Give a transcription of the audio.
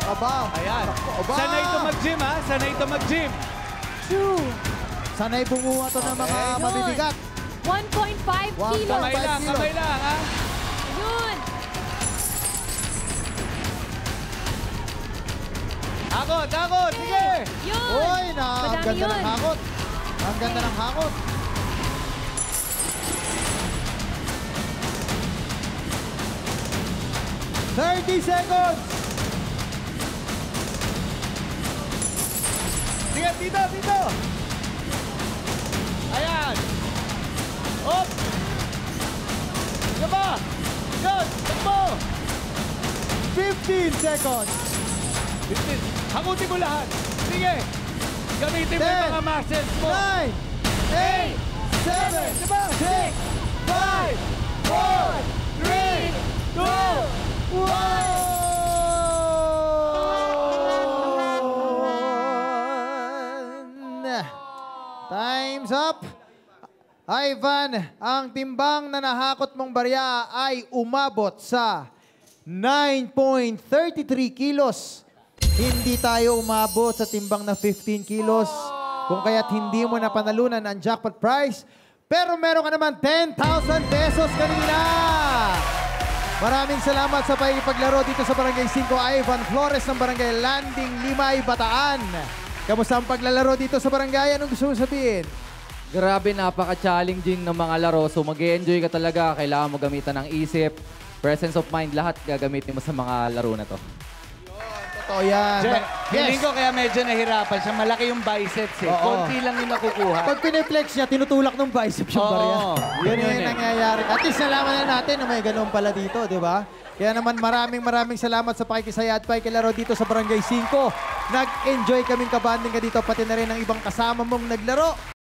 Aba. Ayan. Aba. Sanay ito mag-gym, ha? Sanay ito mag-gym. 2. Sanay bumuha to ng mga Yun. mabibigat. 1.5 kilos. Kamay lang, kamay lang, ha? Yun. Hakot, hakot, sige! Yun. Uy, ang Madami ganda yun. ng hakot. Ang ganda ng hakot. "30 seconds! Sige, dito, dito! Ayan! Hop! Sige pa! Yun! Takbo! 15 seconds! 15. Hakutin mo lahat! Sige! Gamitin mo yung 10, mga muscles mo! 9, 8, 7, Diba? 6, 5, 4, 3, 2, 1! Time's up! Ivan, ang timbang na nahakot mong barya ay umabot sa 9.33 kilos. Hindi tayo umabot sa timbang na 15 kilos. Kung kaya't hindi mo napanalunan ang jackpot prize. Pero meron ka naman 10,000 pesos kanina. Maraming salamat sa pakikipaglaro dito sa Barangay 5. Ivan Flores ng Barangay Landing, Limay, Bataan. Kamusta ang paglalaro dito sa barangay? Anong gusto mo sabihin? Grabe, napaka-challenging ng mga laro. So mag-e-enjoy ka talaga. Kailangan mo gamitan ng isip, presence of mind, lahat gagamitin mo sa mga laro na to. Totoo yan. Feeling ko kaya medyo nahirapan siya. Malaki yung biceps eh. Oo. Konti lang yung nakukuha. Pag pineflex niya, tinutulak ng biceps yung Oo, barya. yun Yun yung eh. nangyayari. At least nalaman na natin na may ganun pala dito, di ba? Kaya naman maraming salamat sa pakikisaya at pakikilaro dito sa Barangay 5. Nag-enjoy kaming kabanding ka dito, pati na rin ang ibang kasama mong naglaro.